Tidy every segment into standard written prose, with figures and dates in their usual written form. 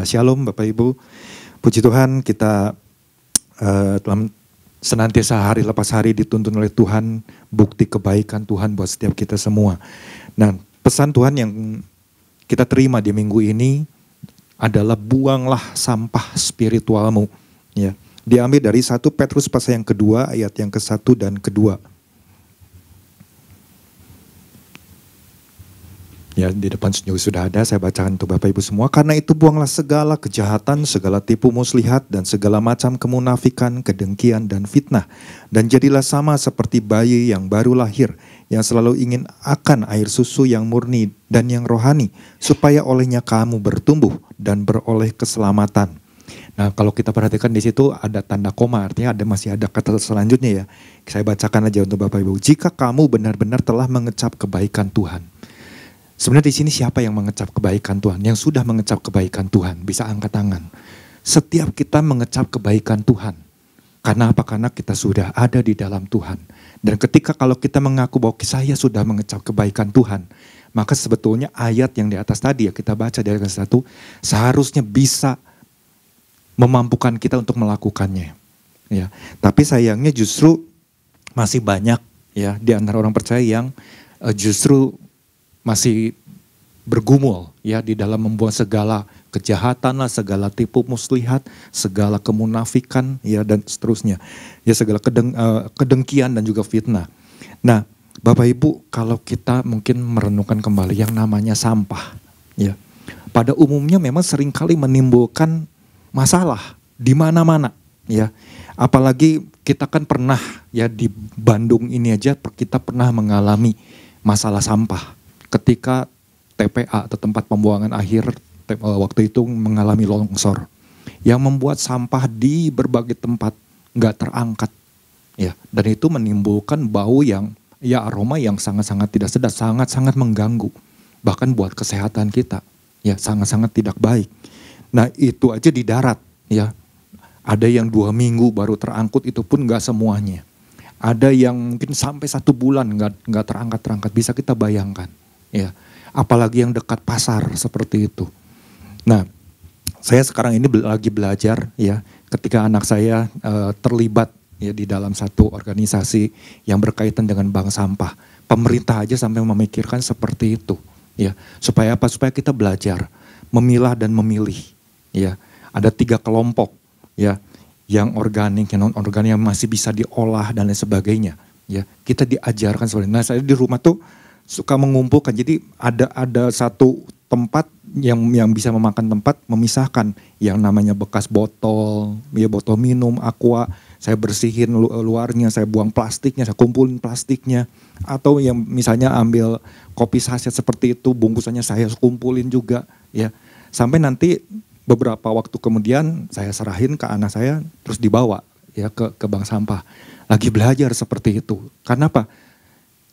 Ya, shalom Bapak Ibu. Puji Tuhan kita dalam senantiasa hari lepas hari dituntun oleh Tuhan, bukti kebaikan Tuhan buat setiap kita semua. Nah, pesan Tuhan yang kita terima di minggu ini adalah buanglah sampah spiritualmu. Ya, diambil dari 1 Petrus pasal yang kedua ayat yang ke-1 dan kedua. Ya, di depan sudah ada, saya bacakan untuk Bapak Ibu semua. Karena itu buanglah segala kejahatan, segala tipu muslihat, dan segala macam kemunafikan, kedengkian, dan fitnah. Dan jadilah sama seperti bayi yang baru lahir, yang selalu ingin akan air susu yang murni dan yang rohani, supaya olehnya kamu bertumbuh dan beroleh keselamatan. Nah, kalau kita perhatikan di situ ada tanda koma, artinya masih ada kata selanjutnya ya. Saya bacakan aja untuk Bapak Ibu. Jika kamu benar-benar telah mengecap kebaikan Tuhan. Sebenarnya di sini siapa yang mengecap kebaikan Tuhan? Yang sudah mengecap kebaikan Tuhan, bisa angkat tangan. Setiap kita mengecap kebaikan Tuhan. Karena apa? Karena kita sudah ada di dalam Tuhan. Dan ketika kalau kita mengaku bahwa saya sudah mengecap kebaikan Tuhan, maka sebetulnya ayat yang di atas tadi ya kita baca dari ayat 1, seharusnya bisa memampukan kita untuk melakukannya. Ya, tapi sayangnya justru masih banyak ya di antara orang percaya yang justru masih bergumul ya di dalam membuat segala kejahatan lah, segala tipu muslihat, segala kemunafikan ya dan seterusnya. Ya segala kedengkian dan juga fitnah. Nah, Bapak Ibu, kalau kita mungkin merenungkan kembali yang namanya sampah ya. Pada umumnya memang seringkali menimbulkan masalah di mana-mana ya. Apalagi kita kan pernah ya di Bandung ini aja kita pernah mengalami masalah sampah. Ketika TPA atau tempat pembuangan akhir waktu itu mengalami longsor yang membuat sampah di berbagai tempat nggak terangkat ya, dan itu menimbulkan bau yang ya aroma yang sangat-sangat tidak sedap, sangat-sangat mengganggu bahkan buat kesehatan kita ya, sangat-sangat tidak baik. Nah itu aja di darat ya, ada yang 2 minggu baru terangkut, itu pun nggak semuanya, ada yang mungkin sampai 1 bulan nggak terangkat, bisa kita bayangkan. Ya, apalagi yang dekat pasar seperti itu. Nah, saya sekarang ini lagi belajar ya, ketika anak saya terlibat ya di dalam satu organisasi yang berkaitan dengan bank sampah. Pemerintah aja sampai memikirkan seperti itu ya. Supaya apa? Supaya kita belajar memilah dan memilih ya. Ada 3 kelompok ya, yang organik, yang non organik, yang masih bisa diolah dan lain sebagainya ya. Kita diajarkan seperti itu. Nah, saya di rumah tuh suka mengumpulkan, jadi ada satu tempat yang bisa memakan tempat, memisahkan yang namanya bekas botol, ya botol minum, aqua, saya bersihin luarnya, saya buang plastiknya, saya kumpulin plastiknya, atau yang misalnya ambil kopi saset seperti itu, bungkusannya saya kumpulin juga, ya, sampai nanti beberapa waktu kemudian saya serahin ke anak saya, terus dibawa ya ke bank sampah, lagi belajar seperti itu, karena apa?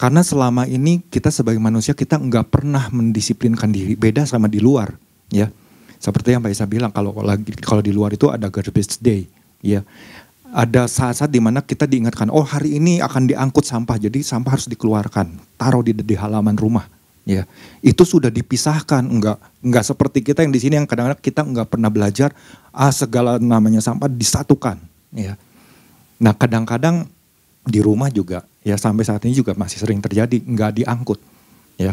Karena selama ini kita sebagai manusia kita nggak pernah mendisiplinkan diri, beda sama di luar, ya. Seperti yang Pak Isa bilang, kalau di luar itu ada garbage day, ya. Ada saat-saat dimana kita diingatkan, oh hari ini akan diangkut sampah, jadi sampah harus dikeluarkan, taruh di halaman rumah, ya. Itu sudah dipisahkan, nggak seperti kita yang di sini yang kadang-kadang kita nggak pernah belajar, segala namanya sampah disatukan, ya. Nah kadang-kadang di rumah juga ya, sampai saat ini juga masih sering terjadi nggak diangkut ya.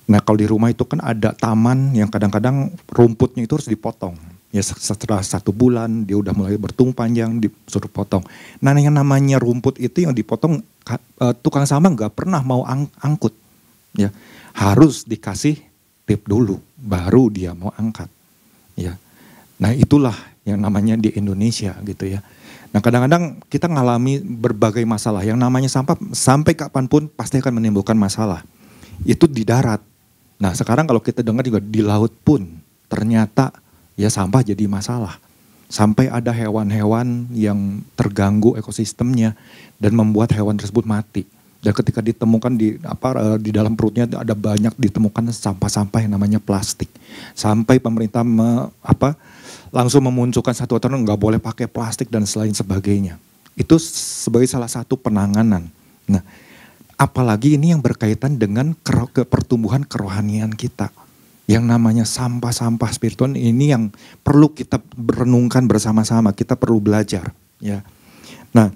Nah kalau di rumah itu kan ada taman yang kadang-kadang rumputnya itu harus dipotong ya, setelah 1 bulan dia udah mulai bertumbuh panjang, disuruh potong. Nah yang namanya rumput itu yang dipotong tukang sampah nggak pernah mau angkut ya, harus dikasih tip dulu baru dia mau angkat ya. Nah itulah yang namanya di Indonesia gitu ya. Nah kadang-kadang kita ngalami berbagai masalah, yang namanya sampah sampai kapanpun pasti akan menimbulkan masalah. Itu di darat. Nah sekarang kalau kita dengar juga di laut pun ternyata ya sampah jadi masalah. Sampai ada hewan-hewan yang terganggu ekosistemnya dan membuat hewan tersebut mati. Dan ketika ditemukan di dalam perutnya ada banyak ditemukan sampah-sampah yang namanya plastik. Sampai pemerintah langsung memunculkan satu aturan nggak boleh pakai plastik dan selain sebagainya. Itu sebagai salah satu penanganan. Nah, apalagi ini yang berkaitan dengan pertumbuhan kerohanian kita. Yang namanya sampah-sampah spiritual ini yang perlu kita renungkan bersama-sama, kita perlu belajar, ya. Nah,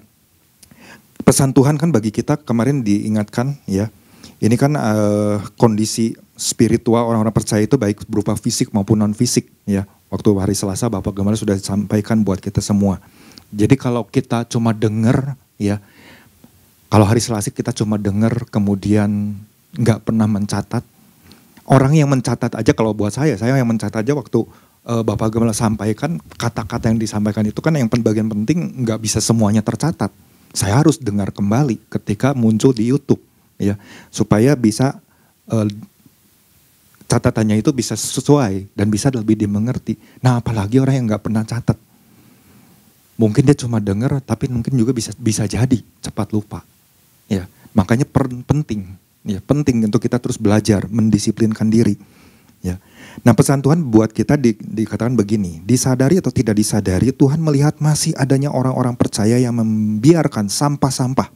pesan Tuhan kan bagi kita kemarin diingatkan, ya. Ini kan kondisi spiritual orang-orang percaya itu baik berupa fisik maupun non fisik, ya. Waktu hari Selasa Bapak Gembala sudah sampaikan buat kita semua. Jadi kalau kita cuma dengar, ya, kalau hari Selasa kita cuma dengar kemudian nggak pernah mencatat. Orang yang mencatat aja, kalau buat saya yang mencatat aja waktu Bapak Gembala sampaikan kata-kata yang disampaikan itu kan yang bagian penting nggak bisa semuanya tercatat. Saya harus dengar kembali ketika muncul di YouTube, ya, supaya bisa catatannya itu bisa sesuai dan bisa lebih dimengerti. Nah, apalagi orang yang nggak pernah catat, mungkin dia cuma dengar, tapi mungkin juga bisa jadi cepat lupa. Ya, makanya penting, ya, penting untuk kita terus belajar mendisiplinkan diri. Ya, nah pesan Tuhan buat kita dikatakan begini, disadari atau tidak disadari Tuhan melihat masih adanya orang-orang percaya yang membiarkan sampah-sampah,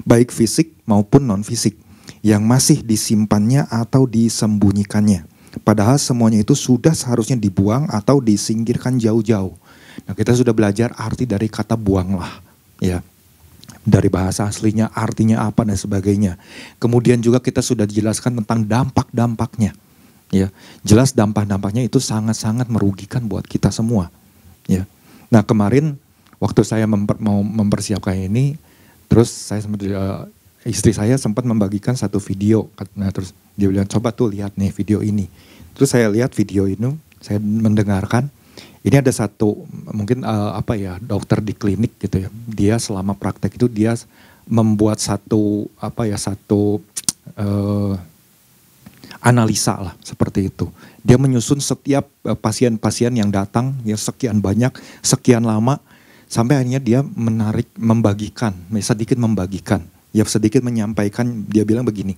baik fisik maupun non fisik, yang masih disimpannya atau disembunyikannya. Padahal semuanya itu sudah seharusnya dibuang atau disingkirkan jauh-jauh. Nah, kita sudah belajar arti dari kata buanglah, ya. Dari bahasa aslinya artinya apa dan sebagainya. Kemudian juga kita sudah dijelaskan tentang dampak-dampaknya. Ya, jelas dampak-dampaknya itu sangat-sangat merugikan buat kita semua. Ya. Nah, kemarin waktu saya mau mempersiapkan ini, terus saya istri saya sempat membagikan satu video. Nah, terus dia bilang, coba tuh lihat nih video ini. Terus saya lihat video ini, saya mendengarkan. Ini ada satu mungkin dokter di klinik gitu ya. Dia selama praktek itu dia membuat satu analisa lah seperti itu. Dia menyusun setiap pasien-pasien yang datang ya sekian banyak, sekian lama, sampai akhirnya dia sedikit membagikan. Ya sedikit menyampaikan, dia bilang begini,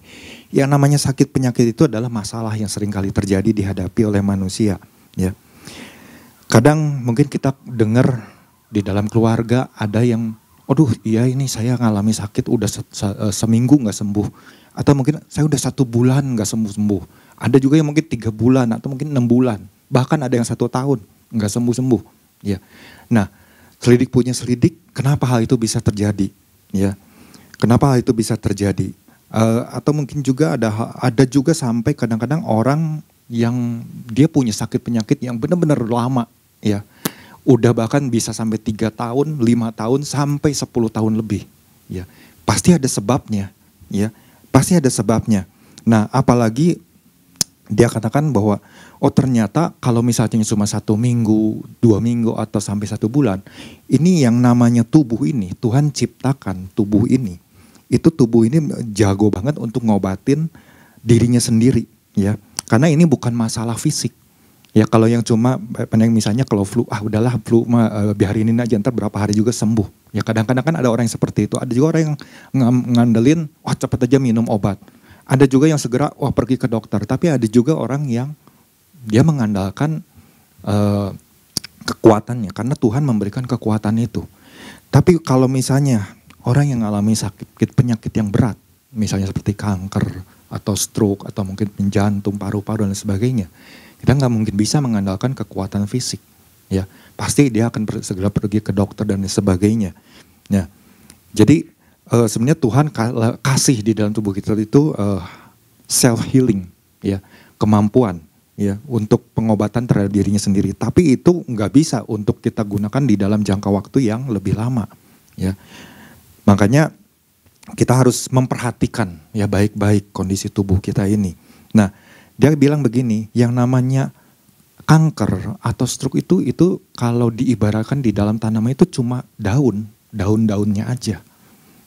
yang namanya sakit penyakit itu adalah masalah yang sering kali terjadi dihadapi oleh manusia. Ya. Kadang mungkin kita dengar di dalam keluarga ada yang, aduh iya ini saya ngalami sakit udah seminggu gak sembuh. Atau mungkin saya udah 1 bulan gak sembuh-sembuh. Ada juga yang mungkin 3 bulan atau mungkin 6 bulan. Bahkan ada yang 1 tahun gak sembuh-sembuh. Ya. Nah, selidik punya selidik, kenapa hal itu bisa terjadi? Ya. Kenapa hal itu bisa terjadi? Atau mungkin juga ada juga sampai kadang-kadang orang yang dia punya sakit penyakit yang benar-benar lama, ya, udah bahkan bisa sampai 3 tahun, 5 tahun, sampai 10 tahun lebih, ya, pasti ada sebabnya, ya, pasti ada sebabnya. Nah, apalagi dia katakan bahwa oh ternyata kalau misalnya cuma 1 minggu, 2 minggu atau sampai 1 bulan, ini yang namanya tubuh ini Tuhan ciptakan tubuh ini. Itu tubuh ini jago banget untuk ngobatin dirinya sendiri, ya. Karena ini bukan masalah fisik. Ya kalau yang cuma misalnya kalau flu, udahlah flu biarin aja ntar berapa hari juga sembuh. Ya kadang-kadang kan ada orang yang seperti itu. Ada juga orang yang ngandelin, cepat aja minum obat. Ada juga yang segera, pergi ke dokter. Tapi ada juga orang yang dia mengandalkan kekuatannya. Karena Tuhan memberikan kekuatan itu. Tapi kalau misalnya orang yang mengalami sakit penyakit yang berat, misalnya seperti kanker atau stroke atau mungkin jantung, paru-paru dan sebagainya, kita nggak mungkin bisa mengandalkan kekuatan fisik, ya pasti dia akan segera pergi ke dokter dan sebagainya. Nah, jadi sebenarnya Tuhan kasih di dalam tubuh kita itu self healing, ya kemampuan, ya untuk pengobatan terhadap dirinya sendiri. Tapi itu nggak bisa untuk kita gunakan di dalam jangka waktu yang lebih lama, ya. Makanya kita harus memperhatikan ya baik-baik kondisi tubuh kita ini. Nah, dia bilang begini, yang namanya kanker atau stroke itu kalau diibaratkan di dalam tanaman itu cuma daun-daunnya aja.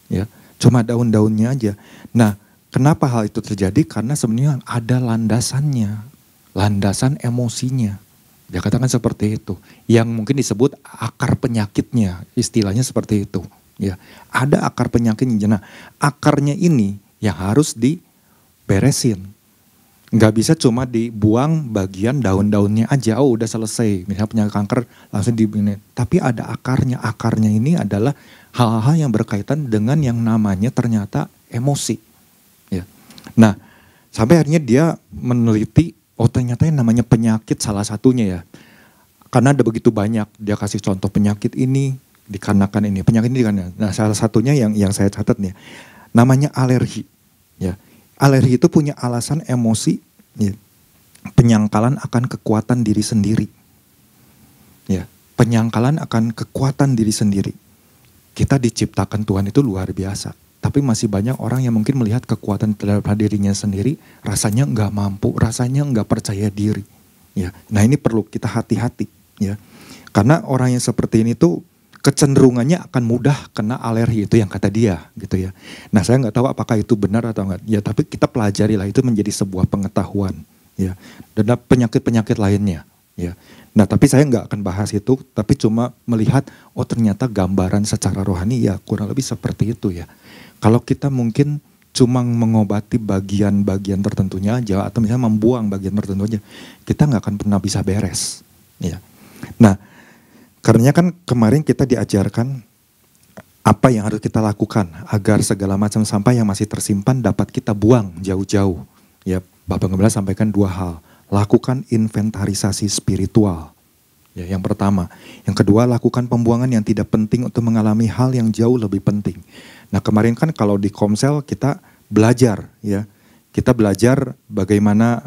Ya, cuma daun-daunnya aja. Nah, kenapa hal itu terjadi? Karena sebenarnya ada landasannya, landasan emosinya. Dia katakan seperti itu. Yang mungkin disebut akar penyakitnya, istilahnya seperti itu. Ya, ada akar penyakitnya. Nah, akarnya ini yang harus diberesin. Nggak bisa cuma dibuang bagian daun-daunnya aja. Oh udah selesai. Misalnya penyakit kanker langsung dibuang. Tapi ada akarnya. Akarnya ini adalah hal-hal yang berkaitan dengan yang namanya ternyata emosi. Ya. Nah, sampai akhirnya dia meneliti, oh ternyata yang namanya penyakit salah satunya ya. Karena ada begitu banyak, dia kasih contoh penyakit ini dikarenakan ini, penyakit ini dikarenakan. Nah salah satunya yang saya catat nih, namanya alergi. Ya, alergi itu punya alasan emosi, ya, penyangkalan akan kekuatan diri sendiri. Ya, penyangkalan akan kekuatan diri sendiri. Kita diciptakan Tuhan itu luar biasa. Tapi masih banyak orang yang mungkin melihat kekuatan terhadap dirinya sendiri, rasanya nggak mampu, rasanya nggak percaya diri. Ya, nah ini perlu kita hati-hati. Ya, karena orang yang seperti ini tuh kecenderungannya akan mudah kena alergi, itu yang kata dia, gitu ya. Nah saya nggak tahu apakah itu benar atau enggak. Ya tapi kita pelajari lah, itu menjadi sebuah pengetahuan. Ya, dan penyakit-penyakit lainnya. Ya, nah tapi saya nggak akan bahas itu, tapi cuma melihat, oh ternyata gambaran secara rohani ya kurang lebih seperti itu ya. Kalau kita mungkin cuma mengobati bagian-bagian tertentunya aja, atau misalnya membuang bagian tertentu aja, kita nggak akan pernah bisa beres. Ya. Nah, karena kan kemarin kita diajarkan apa yang harus kita lakukan agar segala macam sampah yang masih tersimpan dapat kita buang jauh-jauh. Ya, Bapak Gembala sampaikan 2 hal. Lakukan inventarisasi spiritual. Ya, yang pertama. Yang kedua, lakukan pembuangan yang tidak penting untuk mengalami hal yang jauh lebih penting. Nah, kemarin kan kalau di Komsel kita belajar ya. Kita belajar bagaimana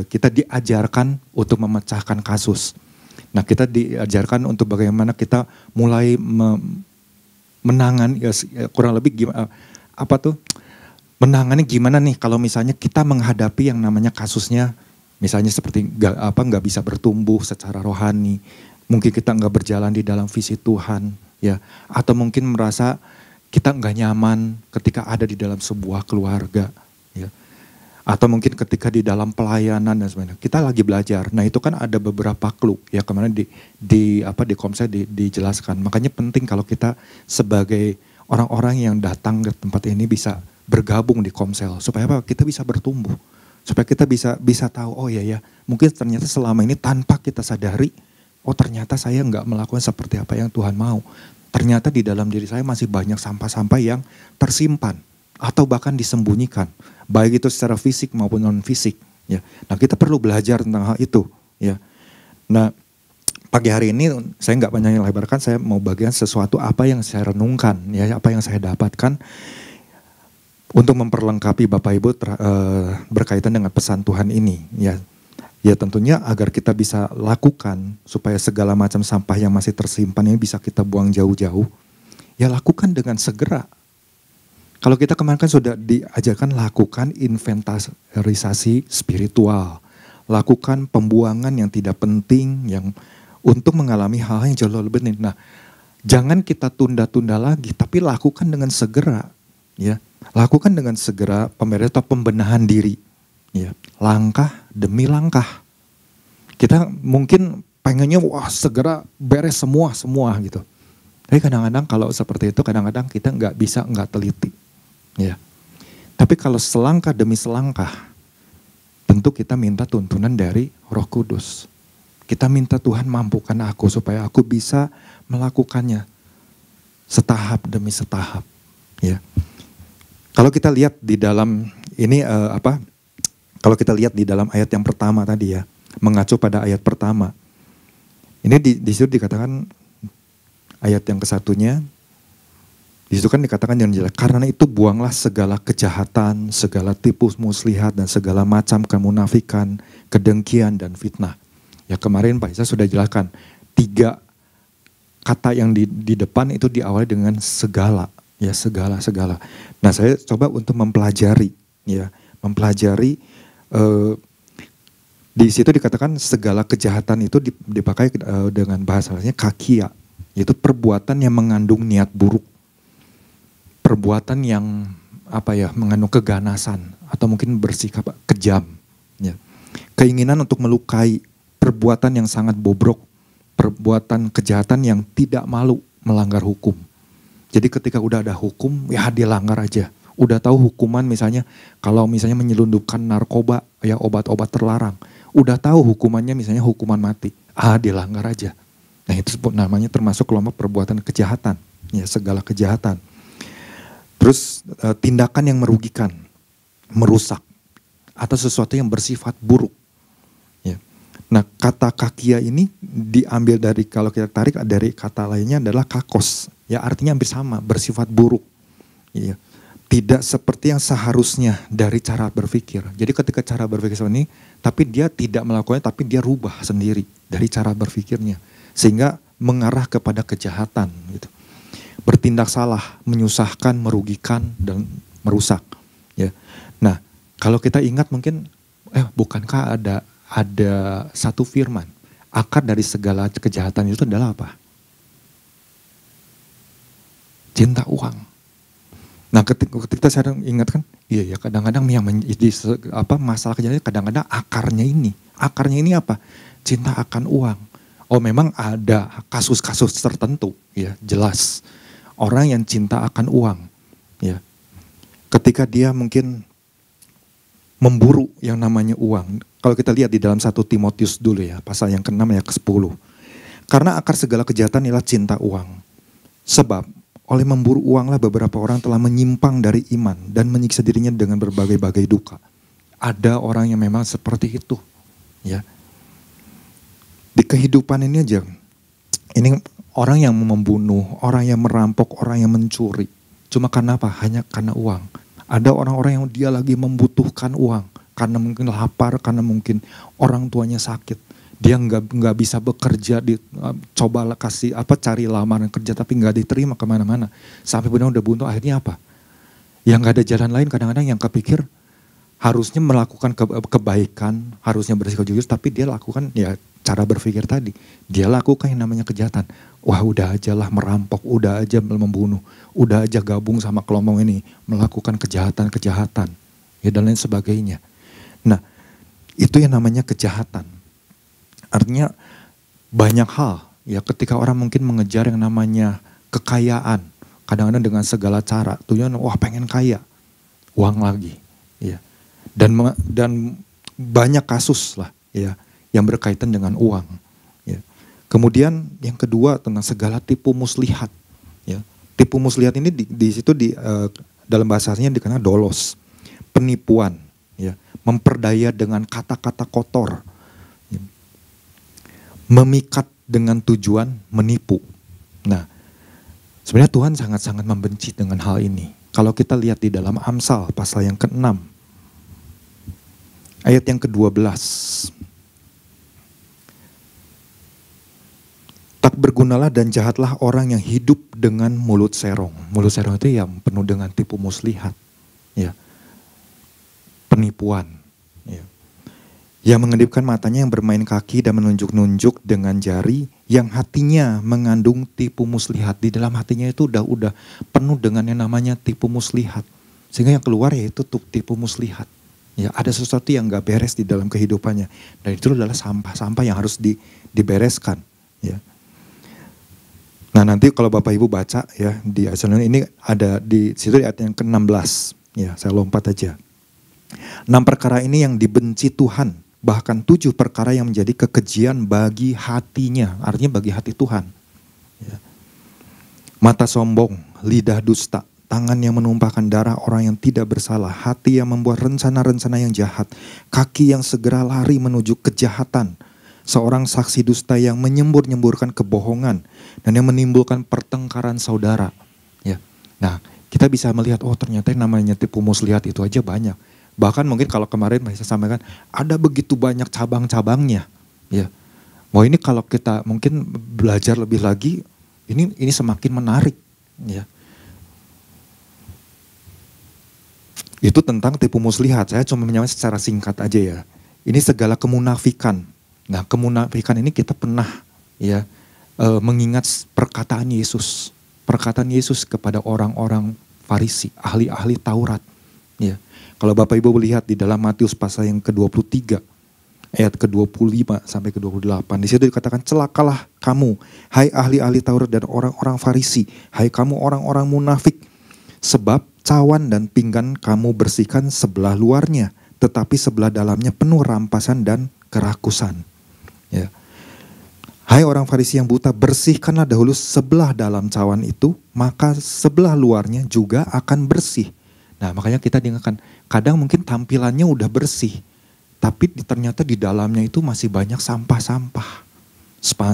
kita diajarkan untuk memecahkan kasus. Nah, kita diajarkan untuk bagaimana kita mulai menangani ya, kurang lebih gimana menangani gimana nih kalau misalnya kita menghadapi yang namanya kasusnya misalnya seperti nggak bisa bertumbuh secara rohani, mungkin kita nggak berjalan di dalam visi Tuhan ya, atau mungkin merasa kita nggak nyaman ketika ada di dalam sebuah keluarga ya. Atau mungkin ketika di dalam pelayanan dan sebagainya. Kita lagi belajar. Nah itu kan ada beberapa clue ya kemarin di Komsel dijelaskan. Makanya penting kalau kita sebagai orang-orang yang datang ke tempat ini bisa bergabung di Komsel. Supaya apa? Kita bisa bertumbuh. Supaya kita bisa tahu, oh ya mungkin ternyata selama ini tanpa kita sadari, oh ternyata saya nggak melakukan seperti apa yang Tuhan mau. Ternyata di dalam diri saya masih banyak sampah-sampah yang tersimpan. Atau bahkan disembunyikan, baik itu secara fisik maupun non fisik ya. Nah kita perlu belajar tentang hal itu ya. Nah pagi hari ini saya nggak banyak lebarkan, saya mau bagian sesuatu apa yang saya renungkan ya, apa yang saya dapatkan untuk memperlengkapi Bapak Ibu berkaitan dengan pesan Tuhan ini ya. Ya tentunya agar kita bisa lakukan supaya segala macam sampah yang masih tersimpan ini bisa kita buang jauh-jauh. Ya lakukan dengan segera. Kalau kita kemarin kan sudah diajarkan lakukan inventarisasi spiritual. Lakukan pembuangan yang tidak penting yang untuk mengalami hal yang jauh lebih penting. Nah, jangan kita tunda-tunda lagi, tapi lakukan dengan segera. Ya, lakukan dengan segera pembenahan diri. Ya, langkah demi langkah. Kita mungkin pengennya wah segera beres semua gitu. Tapi kadang-kadang kalau seperti itu kadang-kadang kita nggak teliti. Ya, tapi kalau selangkah demi selangkah, tentu kita minta tuntunan dari Roh Kudus. Kita minta Tuhan mampukan aku supaya aku bisa melakukannya setahap demi setahap. Ya, kalau kita lihat di dalam ini kalau kita lihat di dalam ayat yang pertama tadi ya, mengacu pada ayat pertama. Ini di situ dikatakan ayat yang kesatunya. Di situ kan dikatakan yang jelas, karena itu buanglah segala kejahatan, segala tipu muslihat, dan segala macam kemunafikan, kedengkian, dan fitnah. Ya kemarin Pak Isa sudah jelaskan, 3 kata yang di depan itu diawali dengan segala. Ya segala. Nah saya coba untuk mempelajari. Di situ dikatakan segala kejahatan itu dipakai dengan bahasanya kakia. Yaitu perbuatan yang mengandung niat buruk. Perbuatan yang mengandung keganasan atau mungkin bersikap kejam, ya. Keinginan untuk melukai, perbuatan yang sangat bobrok, perbuatan kejahatan yang tidak malu melanggar hukum. Jadi ketika udah ada hukum, ya dilanggar aja. Udah tahu hukuman misalnya, kalau misalnya menyelundupkan narkoba, ya obat-obat terlarang. Udah tahu hukumannya misalnya hukuman mati, dilanggar aja. Nah itu namanya termasuk kelompok perbuatan kejahatan, ya segala kejahatan. Terus tindakan yang merugikan, merusak, atau sesuatu yang bersifat buruk. Nah, kata kakia ini diambil dari, kalau kita tarik dari kata lainnya adalah kakos. Ya, artinya hampir sama, bersifat buruk. Ya. Tidak seperti yang seharusnya dari cara berpikir. Jadi ketika cara berpikir seperti ini, tapi dia tidak melakukannya, tapi dia rubah sendiri dari cara berpikirnya. Sehingga mengarah kepada kejahatan. Gitu. Bertindak salah, menyusahkan, merugikan, dan merusak. Ya. Nah, kalau kita ingat mungkin, bukankah ada satu firman, akar dari segala kejahatan itu adalah apa? Cinta uang. Nah, ketika saya ingatkan, iya ya, kadang-kadang yang masalah kejahatan kadang-kadang akarnya ini apa? Cinta akan uang. Oh, memang ada kasus-kasus tertentu, ya, jelas. Orang yang cinta akan uang, ya. Ketika dia mungkin memburu yang namanya uang. Kalau kita lihat di dalam 1 Timotius dulu ya, pasal yang ke-6 ayat ke-10. Karena akar segala kejahatan ialah cinta uang. Sebab oleh memburu uanglah beberapa orang telah menyimpang dari iman dan menyiksa dirinya dengan berbagai-bagai duka. Ada orang yang memang seperti itu, ya. Di kehidupan ini aja, ini orang yang membunuh, orang yang merampok, orang yang mencuri. Cuma karena apa? Hanya karena uang. Ada orang-orang yang dia lagi membutuhkan uang. Karena mungkin lapar, karena mungkin orang tuanya sakit. Dia nggak bisa bekerja, coba cari lamaran kerja tapi nggak diterima kemana-mana. Sampai benar udah buntu, akhirnya apa? Yang nggak ada jalan lain kadang-kadang yang kepikir harusnya melakukan kebaikan, harusnya bersikap jujur, tapi dia lakukan ya cara berpikir tadi. Dia lakukan yang namanya kejahatan. Wah, udah aja lah merampok, udah aja membunuh, udah aja gabung sama kelompok ini, melakukan kejahatan-kejahatan, ya dan lain sebagainya. Nah, itu yang namanya kejahatan. Artinya banyak hal, ya ketika orang mungkin mengejar yang namanya kekayaan, kadang-kadang dengan segala cara, tujuan wah pengen kaya, uang lagi, ya. Dan banyak kasus lah, ya, yang berkaitan dengan uang. Ya. Kemudian yang kedua tentang segala tipu muslihat, ya. Tipu muslihat ini di situ dalam bahasanya dikenal dolos, penipuan, ya. Memperdaya dengan kata-kata kotor, memikat dengan tujuan menipu. Nah, sebenarnya Tuhan sangat-sangat membenci dengan hal ini. Kalau kita lihat di dalam Amsal pasal yang ke-6, ayat yang ke-12. Tak bergunalah dan jahatlah orang yang hidup dengan mulut serong. Mulut serong itu yang penuh dengan tipu muslihat, ya. Penipuan, ya. Yang mengedipkan matanya, yang bermain kaki dan menunjuk-nunjuk dengan jari, yang hatinya mengandung tipu muslihat. Di dalam hatinya itu udah penuh dengan yang namanya tipu muslihat. Sehingga yang keluar yaitu tipu muslihat. Ya, ada sesuatu yang gak beres di dalam kehidupannya. Dan itu adalah sampah-sampah yang harus dibereskan. Ya. Nah, nanti kalau Bapak Ibu baca ya di ayat ini ada di situ di ayat yang ke-16. Ya, saya lompat aja. 6 perkara ini yang dibenci Tuhan, bahkan 7 perkara yang menjadi kekejian bagi hatinya, artinya bagi hati Tuhan. Ya. Mata sombong, lidah dusta, tangan yang menumpahkan darah orang yang tidak bersalah, hati yang membuat rencana-rencana yang jahat, kaki yang segera lari menuju kejahatan, seorang saksi dusta yang menyembur-nyemburkan kebohongan, dan yang menimbulkan pertengkaran saudara. Ya. Nah, kita bisa melihat, oh ternyata yang namanya tipu muslihat itu aja banyak. Bahkan mungkin kalau kemarin saya sampaikan, ada begitu banyak cabang-cabangnya. Ya. Wah, ini kalau kita mungkin belajar lebih lagi, ini semakin menarik. Ya. Itu tentang tipu muslihat. Saya cuma menyampaikan secara singkat aja ya. Ini segala kemunafikan. Nah, kemunafikan ini kita pernah ya mengingat perkataan Yesus. Perkataan Yesus kepada orang-orang Farisi, ahli-ahli Taurat. Ya. Kalau Bapak Ibu melihat di dalam Matius pasal yang ke-23, ayat ke-25 sampai ke-28. Di situ dikatakan, celakalah kamu, hai ahli-ahli Taurat dan orang-orang Farisi, hai kamu orang-orang munafik, sebab cawan dan pinggan kamu bersihkan sebelah luarnya, tetapi sebelah dalamnya penuh rampasan dan kerakusan. Ya. Hai orang Farisi yang buta, bersihkanlah dahulu sebelah dalam cawan itu, maka sebelah luarnya juga akan bersih. Nah, makanya kita diingatkan, kadang mungkin tampilannya udah bersih, Tapi ternyata di dalamnya itu masih banyak sampah-sampah.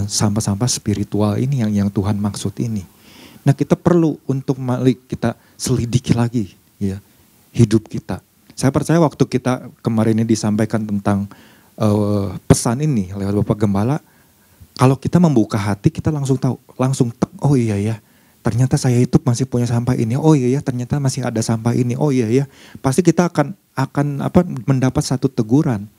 Sampah-sampah spiritual ini yang Tuhan maksud ini. Nah, kita perlu untuk kita selidiki lagi ya hidup kita. Saya percaya waktu kita kemarin ini disampaikan tentang pesan ini lewat Bapak Gembala, kalau kita membuka hati kita langsung tahu, langsung oh iya ya, ternyata saya itu masih punya sampah ini. Oh iya ya, ternyata masih ada sampah ini. Oh iya ya, pasti kita akan mendapat satu teguran.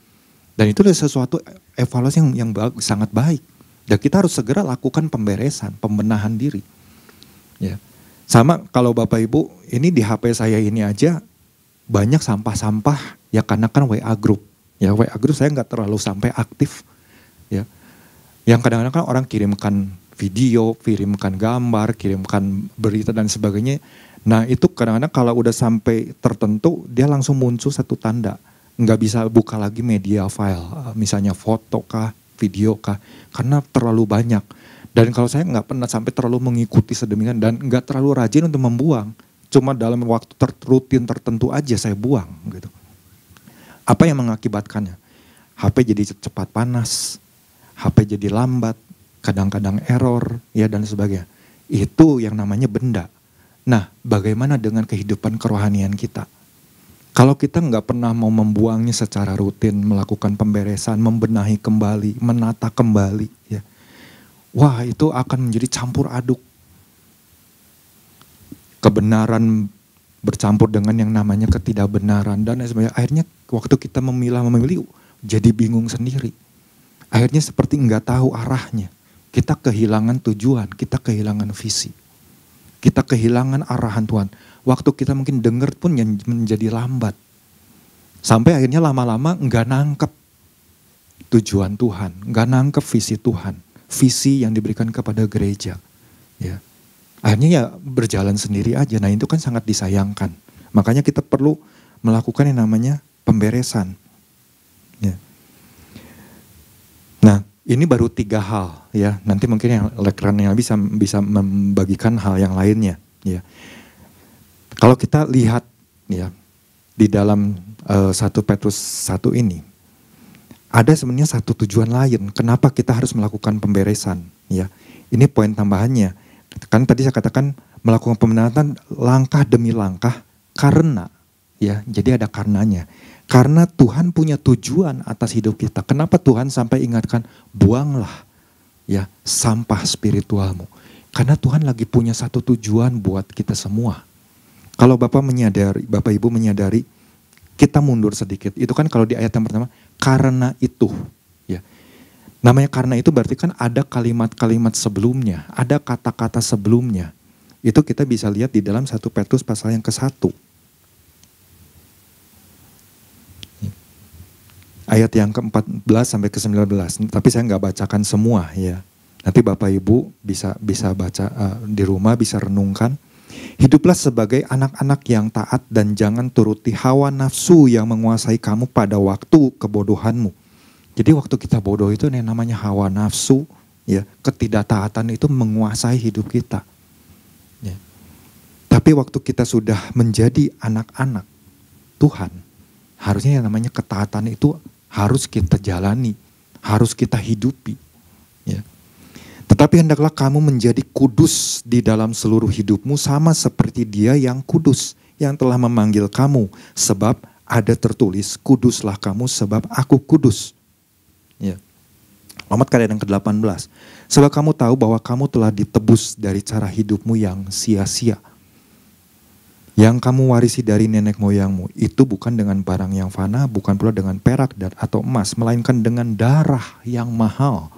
Dan itu adalah sesuatu evaluasi yang sangat baik. Dan kita harus segera lakukan pemberesan, pembenahan diri. Ya. Sama kalau Bapak Ibu, ini di HP saya ini aja banyak sampah-sampah ya karena kan WA group. Ya WA group saya nggak terlalu sampai aktif. Ya. Yang kadang-kadang kan orang kirimkan video, kirimkan gambar, kirimkan berita dan sebagainya. Nah itu kadang-kadang kalau udah sampai tertentu dia langsung muncul satu tanda. Nggak bisa buka lagi media file, misalnya foto kah, video kah, karena terlalu banyak. Dan kalau saya nggak pernah sampai terlalu mengikuti sedemikian dan nggak terlalu rajin untuk membuang. Cuma dalam waktu rutin tertentu aja saya buang gitu. Apa yang mengakibatkannya? HP jadi cepat panas, HP jadi lambat, kadang-kadang error ya dan sebagainya. Itu yang namanya benda. Nah, bagaimana dengan kehidupan kerohanian kita? Kalau kita nggak pernah mau membuangnya secara rutin, melakukan pemberesan, membenahi kembali, menata kembali, ya, wah itu akan menjadi campur aduk. Kebenaran bercampur dengan yang namanya ketidakbenaran dan sebagainya. Akhirnya waktu kita memilih jadi bingung sendiri. Akhirnya seperti nggak tahu arahnya. Kita kehilangan tujuan, kita kehilangan visi. Kita kehilangan arahan Tuhan. Waktu kita mungkin dengar pun menjadi lambat. Sampai akhirnya lama-lama nggak nangkep tujuan Tuhan, nggak nangkep visi Tuhan, visi yang diberikan kepada gereja. Ya. Akhirnya ya berjalan sendiri aja. Nah itu kan sangat disayangkan. Makanya kita perlu melakukan yang namanya pemberesan. Ya. Nah ini baru 3 hal ya. Nanti mungkin yang lekran yang bisa membagikan hal yang lainnya. Ya. Kalau kita lihat ya di dalam 1 Petrus 1 ini ada sebenarnya satu tujuan lain. Kenapa kita harus melakukan pemberesan? Ya, ini poin tambahannya. Kan tadi saya katakan melakukan pembenahan langkah demi langkah karena ya. Jadi ada karenanya. Karena Tuhan punya tujuan atas hidup kita. Kenapa Tuhan sampai ingatkan buanglah ya sampah spiritualmu? Karena Tuhan lagi punya satu tujuan buat kita semua. Kalau Bapak Ibu menyadari, kita mundur sedikit. Itu kan kalau di ayat yang pertama, karena itu. Ya. Namanya karena itu berarti kan ada kalimat-kalimat sebelumnya, ada kata-kata sebelumnya. Itu kita bisa lihat di dalam 1 Petrus pasal yang ke-1. Ayat yang ke-14 sampai ke-19. Tapi saya nggak bacakan semua ya. Nanti Bapak Ibu bisa baca di rumah, bisa renungkan. Hiduplah sebagai anak-anak yang taat dan jangan turuti hawa nafsu yang menguasai kamu pada waktu kebodohanmu. Jadi waktu kita bodoh itu yang namanya hawa nafsu, ya, ketidaktaatan itu menguasai hidup kita. Ya. Tapi waktu kita sudah menjadi anak-anak Tuhan, harusnya yang namanya ketaatan itu harus kita jalani, harus kita hidupi. Ya. Tetapi hendaklah kamu menjadi kudus di dalam seluruh hidupmu sama seperti Dia yang kudus, yang telah memanggil kamu. Sebab ada tertulis, kuduslah kamu sebab aku kudus. Ya. Lomat Karya yang ke-18. Sebab kamu tahu bahwa kamu telah ditebus dari cara hidupmu yang sia-sia. Yang kamu warisi dari nenek moyangmu, itu bukan dengan barang yang fana, bukan pula dengan perak atau emas, melainkan dengan darah yang mahal.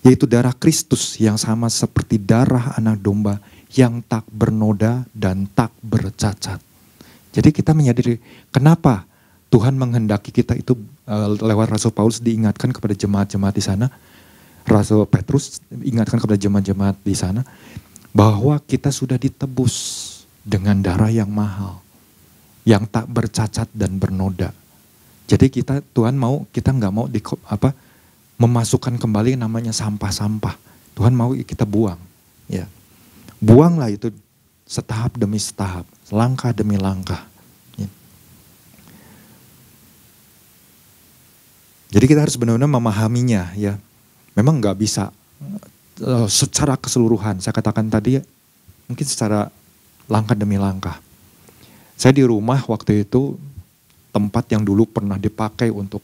Yaitu darah Kristus yang sama seperti darah anak domba yang tak bernoda dan tak bercacat. Jadi kita menyadari kenapa Tuhan menghendaki kita itu lewat Rasul Paulus diingatkan kepada jemaat-jemaat di sana. Rasul Petrus ingatkan kepada jemaat-jemaat di sana bahwa kita sudah ditebus dengan darah yang mahal, yang tak bercacat dan bernoda. Jadi Tuhan kita nggak mau memasukkan kembali namanya sampah-sampah. Tuhan mau kita buang. Ya. Buanglah itu setahap demi setahap, langkah demi langkah. Ya. Jadi kita harus benar-benar memahaminya ya. Memang nggak bisa secara keseluruhan. Saya katakan tadi mungkin secara langkah demi langkah. Saya di rumah waktu itu tempat yang dulu pernah dipakai untuk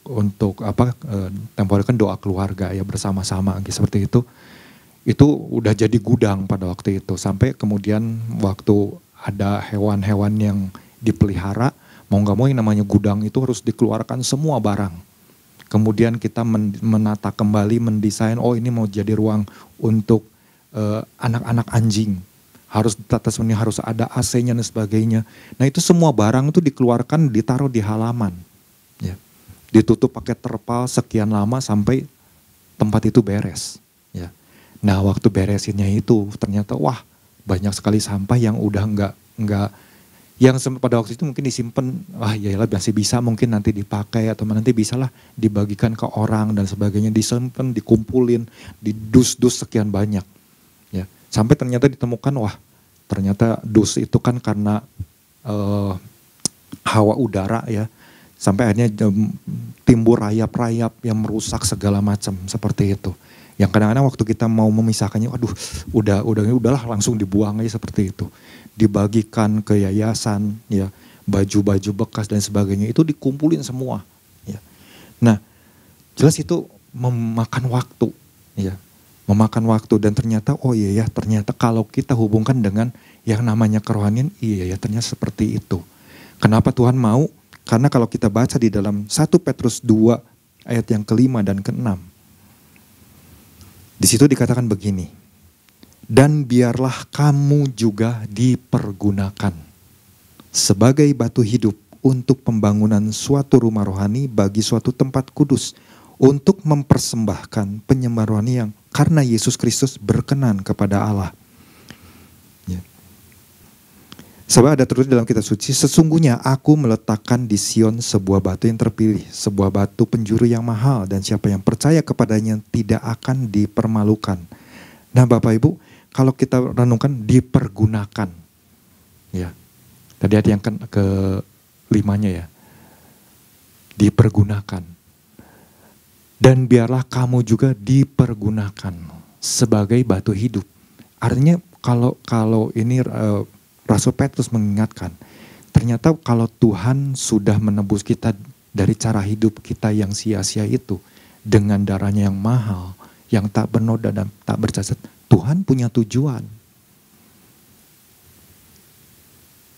tempo hari kan doa keluarga ya bersama-sama seperti itu udah jadi gudang pada waktu itu, sampai kemudian waktu ada hewan-hewan yang dipelihara, mau nggak mau yang namanya gudang itu harus dikeluarkan semua barang. Kemudian kita menata kembali, mendesain, oh ini mau jadi ruang untuk anak-anak anjing. Harus ditata semuanya, harus ada AC-nya dan sebagainya. Nah itu semua barang itu dikeluarkan, ditaruh di halaman. Ya. Ditutup pakai terpal sekian lama sampai tempat itu beres. Ya. Nah waktu beresinnya itu ternyata wah banyak sekali sampah yang udah enggak yang pada waktu itu mungkin disimpan, wah yalah masih bisa mungkin nanti dipakai atau nanti bisalah dibagikan ke orang dan sebagainya, disimpan, dikumpulin, didus-dus sekian banyak. Ya, sampai ternyata ditemukan, wah ternyata dus itu kan karena hawa udara ya, sampai akhirnya timbul rayap-rayap yang merusak segala macam seperti itu. Yang kadang-kadang waktu kita mau memisahkannya, waduh udahlah langsung dibuang aja seperti itu. Dibagikan ke yayasan, ya baju-baju bekas dan sebagainya itu dikumpulin semua. Ya. Nah jelas itu memakan waktu, ya memakan waktu dan ternyata oh iya ya ternyata kalau kita hubungkan dengan yang namanya kerohanian, iya ya ternyata seperti itu. Kenapa Tuhan mau? Karena kalau kita baca di dalam 1 Petrus 2 ayat yang ke-5 dan ke-6. Di situ dikatakan begini, dan biarlah kamu juga dipergunakan sebagai batu hidup untuk pembangunan suatu rumah rohani bagi suatu tempat kudus, untuk mempersembahkan penyembah rohani yang karena Yesus Kristus berkenan kepada Allah. Ya. Sebab ada terus dalam kitab suci, sesungguhnya aku meletakkan di Sion sebuah batu yang terpilih, sebuah batu penjuru yang mahal, dan siapa yang percaya kepadanya tidak akan dipermalukan. Nah Bapak Ibu, kalau kita renungkan dipergunakan, ya tadi ada yang ke-5-nya ya, dipergunakan. Dan biarlah kamu juga dipergunakan sebagai batu hidup. Artinya kalau ini Rasul Petrus mengingatkan, ternyata kalau Tuhan sudah menebus kita dari cara hidup kita yang sia-sia itu dengan darahnya yang mahal, yang tak bernoda dan tak bercacat, Tuhan punya tujuan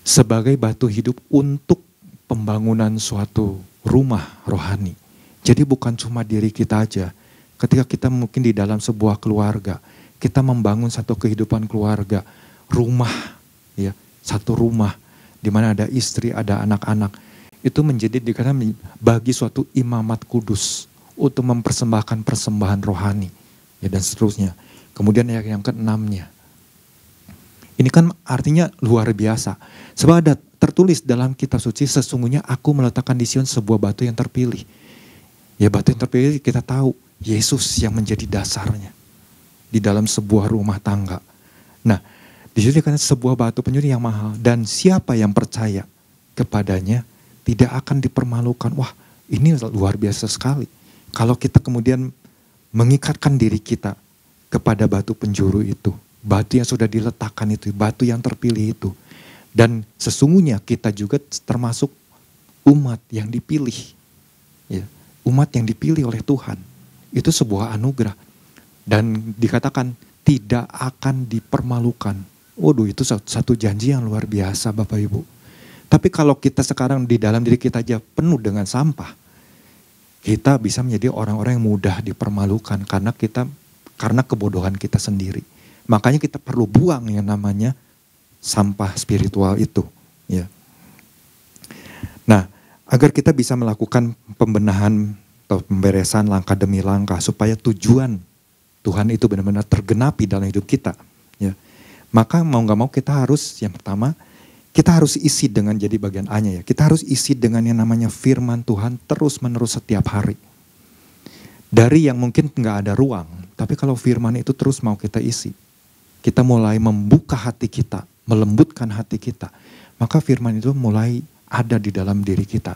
sebagai batu hidup untuk pembangunan suatu rumah rohani. Jadi bukan cuma diri kita aja. Ketika kita mungkin di dalam sebuah keluarga, kita membangun satu kehidupan keluarga, rumah, ya satu rumah di mana ada istri, ada anak-anak, itu menjadi dikatakan bagi suatu imamat kudus untuk mempersembahkan persembahan rohani, ya dan seterusnya. Kemudian yang ke-6-nya, ini kan artinya luar biasa. Sebab ada tertulis dalam kitab suci, sesungguhnya aku meletakkan di Sion sebuah batu yang terpilih. Ya batu yang terpilih kita tahu Yesus yang menjadi dasarnya di dalam sebuah rumah tangga. Nah di situ dikatakan sebuah batu penjuru yang mahal, dan siapa yang percaya kepadanya tidak akan dipermalukan. Wah ini luar biasa sekali. Kalau kita kemudian mengikatkan diri kita kepada batu penjuru itu, batu yang sudah diletakkan itu, batu yang terpilih itu. Dan sesungguhnya kita juga termasuk umat yang dipilih. Ya, umat yang dipilih oleh Tuhan. Itu sebuah anugerah. Dan dikatakan tidak akan dipermalukan. Waduh itu satu janji yang luar biasa Bapak Ibu. Tapi kalau kita sekarang di dalam diri kita aja penuh dengan sampah, kita bisa menjadi orang-orang yang mudah dipermalukan karena kebodohan kita sendiri. Makanya kita perlu buang yang namanya sampah spiritual itu. Ya. Nah, agar kita bisa melakukan pembenahan atau pemberesan langkah demi langkah supaya tujuan Tuhan itu benar-benar tergenapi dalam hidup kita. Ya. Maka mau gak mau kita harus, yang pertama, kita harus isi dengan jadi bagian A-nya ya. Kita harus isi dengan yang namanya firman Tuhan terus menerus setiap hari. Dari yang mungkin gak ada ruang, tapi kalau firman itu terus mau kita isi. Kita mulai membuka hati kita, melembutkan hati kita. Maka firman itu mulai ada di dalam diri kita.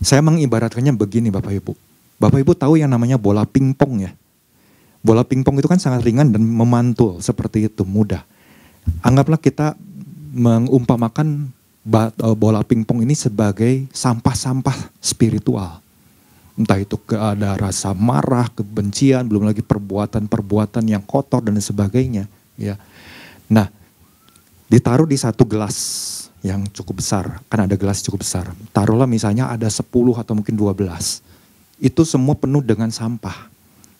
Saya mengibaratkannya begini Bapak Ibu. Bapak Ibu tahu yang namanya bola pingpong ya. Bola pingpong itu kan sangat ringan dan memantul seperti itu, mudah. Anggaplah kita mengumpamakan bola pingpong ini sebagai sampah-sampah spiritual. Entah itu ada rasa marah, kebencian, belum lagi perbuatan-perbuatan yang kotor dan sebagainya. Ya. Nah, ditaruh di satu gelas yang cukup besar, kan ada gelas cukup besar. Taruhlah misalnya ada 10 atau mungkin 12. Itu semua penuh dengan sampah.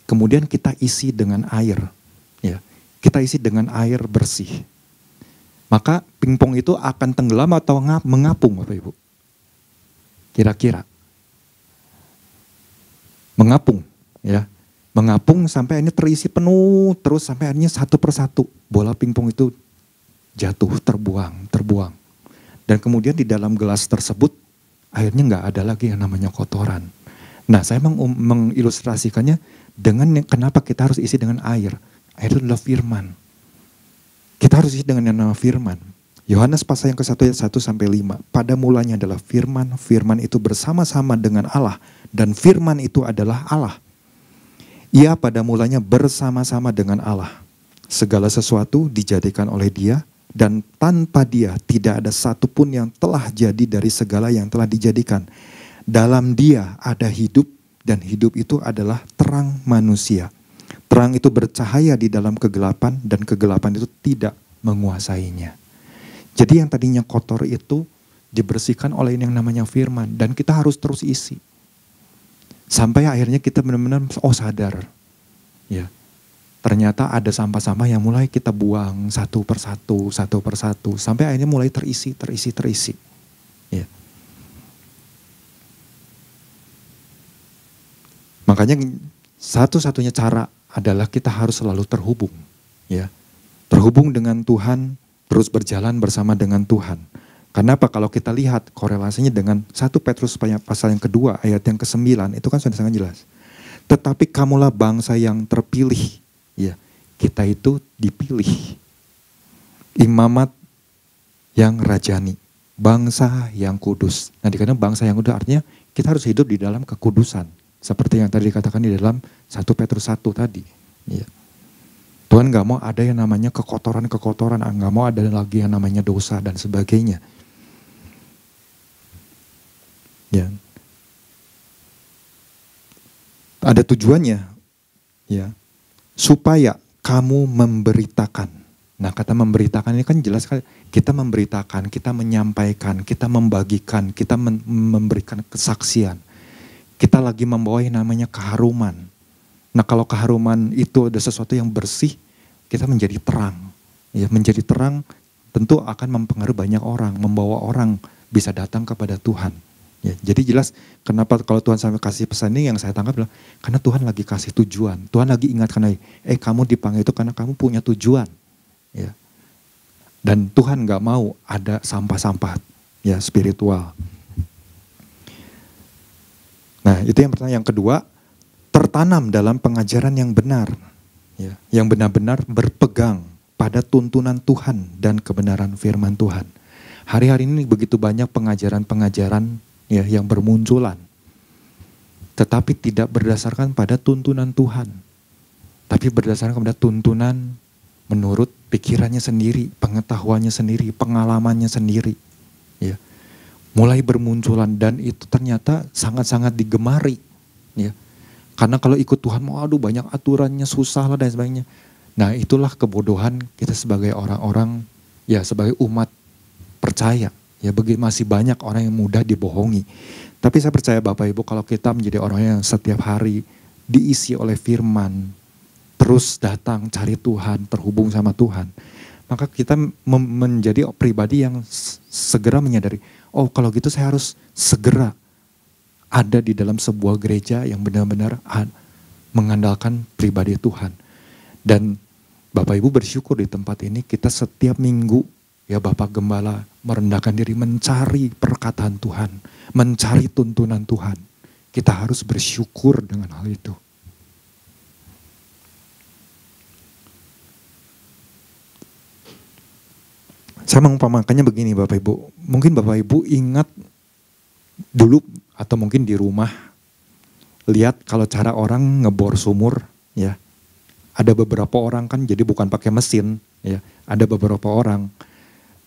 Kemudian kita isi dengan air. Ya. Kita isi dengan air bersih. Maka pingpong itu akan tenggelam atau mengapung Bapak Ibu? Kira-kira. Mengapung, ya, mengapung sampai akhirnya terisi penuh, terus sampai akhirnya satu persatu bola pingpong itu jatuh, terbuang, dan kemudian di dalam gelas tersebut akhirnya nggak ada lagi yang namanya kotoran. Nah, saya mengilustrasikannya dengan kenapa kita harus isi dengan air. Air itu adalah firman. Kita harus isi dengan yang namanya firman. Yohanes pasal yang ke-1 ayat 1 sampai 5. Pada mulanya adalah firman, firman itu bersama-sama dengan Allah, dan firman itu adalah Allah. Ia pada mulanya bersama-sama dengan Allah. Segala sesuatu dijadikan oleh Dia, dan tanpa Dia tidak ada satupun yang telah jadi dari segala yang telah dijadikan. Dalam Dia ada hidup, dan hidup itu adalah terang manusia. Terang itu bercahaya di dalam kegelapan, dan kegelapan itu tidak menguasainya. Jadi yang tadinya kotor itu dibersihkan oleh yang namanya firman, dan kita harus terus isi. Sampai akhirnya kita benar-benar sadar. Ya. Ternyata ada sampah-sampah yang mulai kita buang satu persatu, sampai akhirnya mulai terisi. Ya. Makanya satu-satunya cara adalah kita harus selalu terhubung. Ya. Terhubung dengan Tuhan, terus berjalan bersama dengan Tuhan. Kenapa? Kalau kita lihat korelasinya dengan 1 Petrus pasal yang kedua ayat yang ke-9 itu kan sudah sangat jelas. Tetapi kamulah bangsa yang terpilih. Ya, kita itu dipilih. Imamat yang rajani. Bangsa yang kudus. Nah, dikatakan bangsa yang kudus artinya kita harus hidup di dalam kekudusan. Seperti yang tadi dikatakan di dalam 1 Petrus 1 tadi. Ya. Tuhan gak mau ada yang namanya kekotoran-kekotoran, gak mau ada lagi yang namanya dosa dan sebagainya. Ya. Ada tujuannya, ya, supaya kamu memberitakan. Nah, kata memberitakan ini kan jelas sekali. Kita memberitakan, kita menyampaikan, kita membagikan, kita memberikan kesaksian. Kita lagi membawa yang namanya keharuman. Nah, kalau keharuman itu ada sesuatu yang bersih, kita menjadi terang. Ya, menjadi terang tentu akan mempengaruhi banyak orang, membawa orang bisa datang kepada Tuhan. Ya, jadi jelas kenapa kalau Tuhan sampai kasih pesan ini yang saya tangkap adalah karena Tuhan lagi kasih tujuan. Tuhan lagi ingatkan lagi, kamu dipanggil itu karena kamu punya tujuan. Ya. Dan Tuhan gak mau ada sampah-sampah ya spiritual. Nah, itu yang pertama. Yang kedua, tertanam dalam pengajaran yang benar, ya, yang benar-benar berpegang pada tuntunan Tuhan dan kebenaran firman Tuhan. Hari-hari ini begitu banyak pengajaran-pengajaran ya, yang bermunculan, tetapi tidak berdasarkan pada tuntunan Tuhan, tapi berdasarkan pada tuntunan menurut pikirannya sendiri, pengetahuannya sendiri, pengalamannya sendiri. Ya. Mulai bermunculan dan itu ternyata sangat-sangat digemari. Ya. Karena kalau ikut Tuhan, aduh banyak aturannya, susah lah dan sebagainya. Nah, itulah kebodohan kita sebagai orang-orang, ya sebagai umat percaya. Ya masih banyak orang yang mudah dibohongi. Tapi saya percaya Bapak Ibu, kalau kita menjadi orang yang setiap hari diisi oleh firman, terus datang cari Tuhan, terhubung sama Tuhan, maka kita menjadi pribadi yang segera menyadari, oh kalau gitu saya harus segera ada di dalam sebuah gereja yang benar-benar mengandalkan pribadi Tuhan. Dan Bapak Ibu bersyukur di tempat ini kita setiap minggu ya Bapak Gembala merendahkan diri mencari perkataan Tuhan, mencari tuntunan Tuhan. Kita harus bersyukur dengan hal itu. Saya mengumpamakannya begini Bapak Ibu, mungkin Bapak Ibu ingat dulu atau mungkin di rumah lihat kalau cara orang ngebor sumur, ya. Ada beberapa orang kan jadi bukan pakai mesin, ya. Ada beberapa orang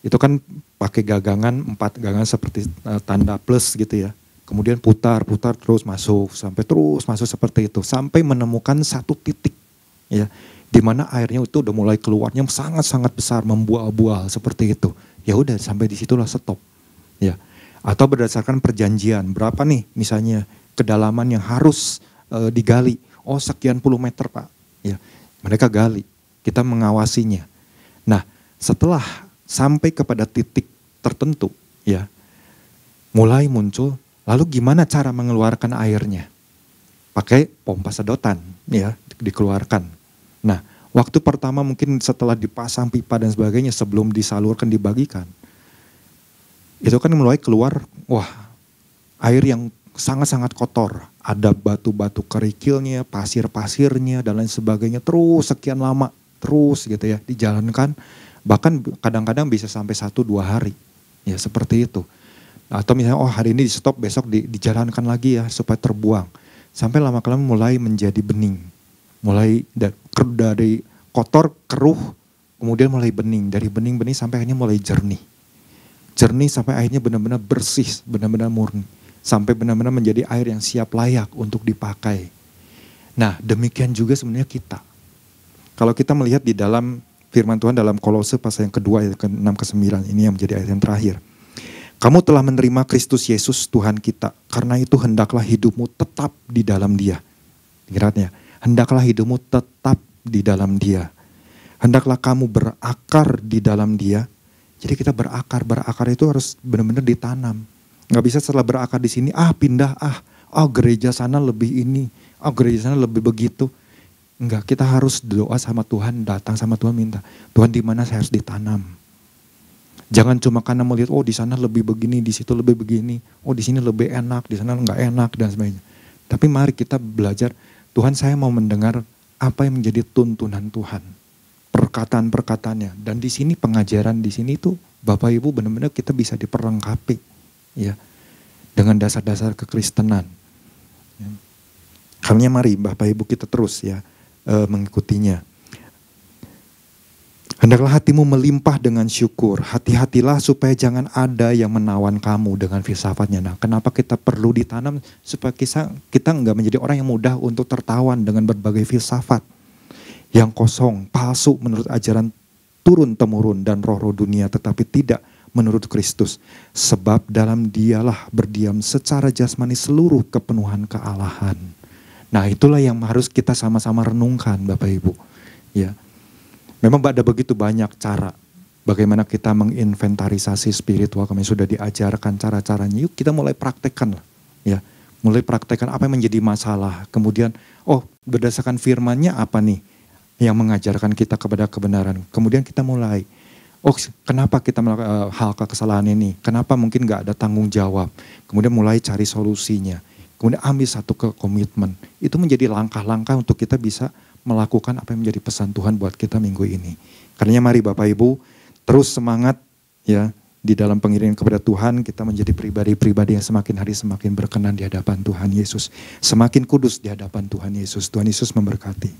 itu kan pakai gagangan, 4 gagangan seperti tanda plus gitu ya. Kemudian putar terus masuk, sampai terus masuk seperti itu. Sampai menemukan satu titik, ya. Di mana airnya itu udah mulai keluarnya sangat-sangat besar, membual-bual seperti itu. Ya udah sampai disitulah stop, ya. Atau berdasarkan perjanjian, berapa nih misalnya kedalaman yang harus digali. Oh sekian puluh meter Pak, ya. Mereka gali, kita mengawasinya. Nah setelah sampai kepada titik tertentu, ya, mulai muncul, lalu gimana cara mengeluarkan airnya? Pakai pompa sedotan, ya, dikeluarkan. Nah, waktu pertama mungkin setelah dipasang pipa dan sebagainya, sebelum disalurkan, dibagikan, itu kan mulai keluar, wah, air yang sangat-sangat kotor. Ada batu-batu kerikilnya, pasir-pasirnya, dan lain sebagainya, terus sekian lama, terus gitu ya, dijalankan. Bahkan kadang-kadang bisa sampai 1-2 hari, ya seperti itu. Atau misalnya, oh hari ini di stop, besok dijalankan lagi ya supaya terbuang. Sampai lama-kelamaan mulai menjadi bening. Mulai dari kotor, keruh, kemudian mulai bening. Dari bening-bening sampai akhirnya mulai jernih. Jernih sampai akhirnya benar-benar bersih, benar-benar murni. Sampai benar-benar menjadi air yang siap layak untuk dipakai. Nah demikian juga sebenarnya kita. Kalau kita melihat di dalam firman Tuhan dalam Kolose pasal yang kedua ayat ke-6 ke-9, ini yang menjadi ayat yang terakhir. Kamu telah menerima Kristus Yesus Tuhan kita, karena itu hendaklah hidupmu tetap di dalam Dia. Ingatnya, hendaklah hidupmu tetap di dalam Dia. Hendaklah kamu berakar di dalam Dia. Jadi kita berakar itu harus benar-benar ditanam. Nggak bisa setelah berakar di sini, pindah, gereja sana lebih ini, gereja sana lebih begitu. Enggak, kita harus doa sama Tuhan, datang sama Tuhan minta, Tuhan di mana saya harus ditanam. Jangan cuma karena melihat, oh di sana lebih begini, di situ lebih begini, oh di sini lebih enak, di sana enggak enak dan sebagainya. Tapi mari kita belajar, Tuhan saya mau mendengar apa yang menjadi tuntunan Tuhan. Perkataan-perkataannya. Dan di sini pengajaran di sini tuh Bapak Ibu benar-benar kita bisa diperlengkapi, ya, dengan dasar-dasar kekristenan. Ya. Karena mari Bapak Ibu kita terus ya mengikutinya. Hendaklah hatimu melimpah dengan syukur. Hati-hatilah supaya jangan ada yang menawan kamu dengan filsafatnya. Nah, kenapa kita perlu ditanam supaya kita enggak menjadi orang yang mudah untuk tertawan dengan berbagai filsafat yang kosong, palsu menurut ajaran turun-temurun dan roh-roh dunia, tetapi tidak menurut Kristus. Sebab dalam Dialah berdiam secara jasmani seluruh kepenuhan kealahan. Nah, itulah yang harus kita sama-sama renungkan Bapak Ibu. Ya. Memang ada begitu banyak cara bagaimana kita menginventarisasi spiritual, kami sudah diajarkan cara-caranya. Yuk kita mulai praktekkan lah. Ya. Mulai praktekkan apa yang menjadi masalah. Kemudian, berdasarkan firman-Nya apa nih yang mengajarkan kita kepada kebenaran. Kemudian kita mulai, kenapa kita melakukan hal kesalahan ini? Kenapa mungkin gak ada tanggung jawab? Kemudian mulai cari solusinya. Kemudian ambil satu komitmen. Itu menjadi langkah-langkah untuk kita bisa melakukan apa yang menjadi pesan Tuhan buat kita minggu ini. Karena mari Bapak Ibu terus semangat ya di dalam pengiringan kepada Tuhan, kita menjadi pribadi-pribadi yang semakin hari semakin berkenan di hadapan Tuhan Yesus. Semakin kudus di hadapan Tuhan Yesus. Tuhan Yesus memberkati.